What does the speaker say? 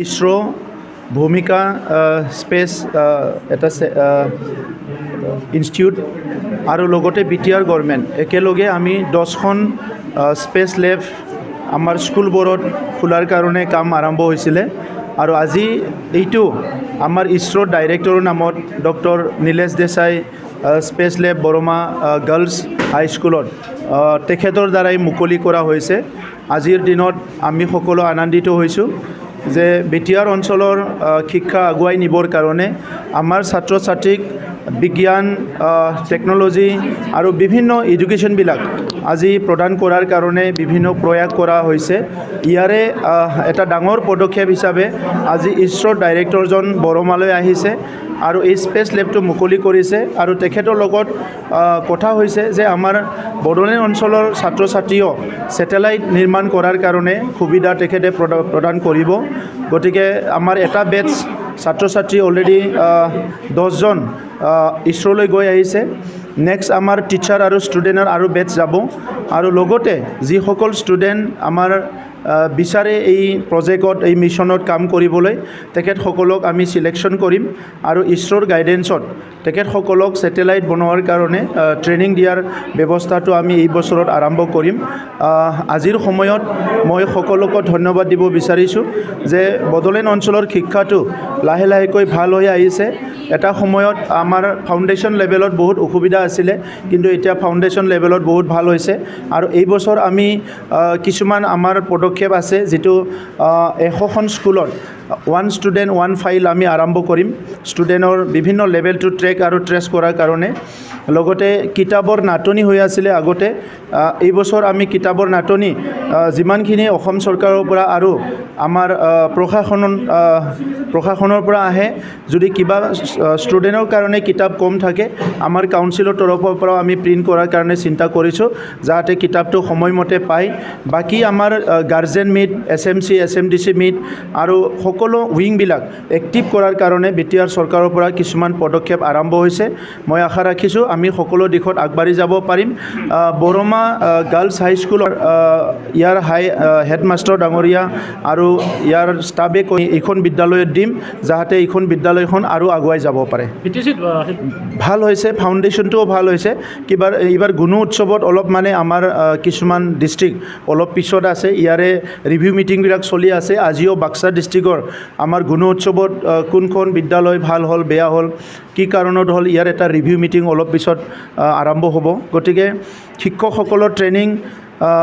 ISRO ভূমিকা space এটা institute আৰু লগতে BTR গভৰ্ণমেণ্ট একেলগে আমি 10খন স্পেচ লেব আমাৰ স্কুলবোৰত খোলাৰ কাৰণে কাম আৰম্ভ হৈছিলে আৰু আজি এইটো আমাৰ ইছৰোৰ ডাইৰেক্টৰৰ নামত ডক্টৰ নীলেশ দেশাই স্পেচ লেব বৰমা গাৰ্লছ হাইস্কুলত তেখেতৰ দ্বাৰাই মুকলি কৰা হৈছে। আজিৰ দিনত আমি সকলো আনন্দিত হৈছোঁ যে BTR অঞ্চলৰ শিক্ষা আগুৱাই নিবৰ কাৰণে আমাৰ ছাত্ৰ ছাত্ৰীক বিজ্ঞান টেকন'লজি আৰু বিভিন্ন এডুকেশ্যনবিলাক আজি প্ৰদান কৰাৰ কাৰণে বিভিন্ন প্ৰয়াস কৰা হৈছে। ইয়াৰে এটা ডাঙৰ পদক্ষেপ হিচাপে আজি ইছৰোৰ ডাইৰেক্টৰজন বৰমালৈ আহিছে আৰু এই স্পেচ লেবটো মুকলি কৰিছে আৰু তেখেতৰ লগত কথা হৈছে যে আমাৰ বড়োলেণ্ড অঞ্চলৰ ছাত্ৰ ছাত্ৰীও ছেটেলাইট নিৰ্মাণ কৰাৰ কাৰণে সুবিধা তেখেতে প্ৰদান কৰিব। গতিকে আমাৰ এটা বেটছ ছাত্ৰ ছাত্ৰী অলৰেডি 10জন ইছৰোলৈ গৈ আহিছে। নেক্সট আমাৰ টিচাৰ আৰু ষ্টুডেণ্টৰ আৰু বেটছ যাব আৰু লগতে যিসকল ষ্টুডেণ্ট আমাৰ বিচাৰে এই প্ৰজেক্টত এই মিছনত কাম কৰিবলৈ তেখেতসকলক আমি চিলেকশ্যন কৰিম আৰু ইছৰোৰ গাইডেন্সত তেখেতসকলক ছেটেলাইট বনোৱাৰ কাৰণে ট্ৰেইনিং দিয়াৰ ব্যৱস্থাটো আমি এই বছৰত আৰম্ভ কৰিম। আজিৰ সময়ত মই সকলোকে ধন্যবাদ দিব বিচাৰিছোঁ যে বড়োলেণ্ড অঞ্চলৰ শিক্ষাটো লাহে লাহেকৈ ভাল হৈ আহিছে। এটা সময়ত আমাৰ ফাউণ্ডেশ্যন লেভেলত বহুত অসুবিধা আছিলে, কিন্তু এতিয়া ফাউণ্ডেশ্যন লেভেলত বহুত ভাল হৈছে আৰু এই বছৰ আমি কিছুমান আমাৰ পদক্ষেপ আছে যিটো 100খন স্কুলত 1 ষ্টুডেণ্ট 1 ফাইল আমি আৰম্ভ কৰিম ষ্টুডেণ্টৰ বিভিন্ন লেভেলটো ট্ৰেক আৰু ট্ৰেছ কৰাৰ কাৰণে। লগতে কিতাপৰ নাটনি হৈ আছিলে আগতে, এই বছৰ আমি কিতাপৰ নাটনি যিমানখিনি অসম চৰকাৰৰ পৰা আৰু আমাৰ প্ৰশাসনৰ পৰা আহে, যদি কিবা ষ্টুডেণ্টৰ কাৰণে কিতাপ কম থাকে আমাৰ কাউন্সিলৰ তৰফৰ পৰাও আমি প্ৰিণ্ট কৰাৰ কাৰণে চিন্তা কৰিছোঁ যাতে কিতাপটো সময়মতে পায়। বাকী আমাৰ guardian meet, SMC SMDC meet আৰু সকলো উইংবিলাক এক্টিভ কৰাৰ কাৰণে BTR চৰকাৰৰ পৰা কিছুমান পদক্ষেপ আৰম্ভ হৈছে। মই আশা ৰাখিছোঁ আমি সকলো দিশত আগবাঢ়ি যাব পাৰিম। বৰমা গাৰ্লছ হাইস্কুলৰ ইয়াৰ হেডমাষ্টাৰ ডাঙৰীয়া আৰু ইয়াৰ ষ্টাফে এইখন বিদ্যালয়ত দিম যাতে এইখন বিদ্যালয়খন আৰু আগুৱাই যাব পাৰে। ভাল হৈছে, ফাউণ্ডেশ্যনটোও ভাল হৈছে। এইবাৰ গুণ উৎসৱত অলপ মানে আমাৰ কিছুমান ডিষ্ট্ৰিক্ট অলপ পিছত আছে, ইয়াৰে ৰিভিউ মিটিংবিলাক চলি আছে। আজিও বাক্সা ডিষ্ট্ৰিক্টৰ আমাৰ গুণ উৎসৱত কোনখন বিদ্যালয় ভাল হ'ল বেয়া হ'ল কি কাৰণত হ'ল ইয়াৰ এটা ৰিভিউ মিটিং অলপ পিছত আৰম্ভ হ'ব। গতিকে শিক্ষকসকলৰ ট্ৰেইনিং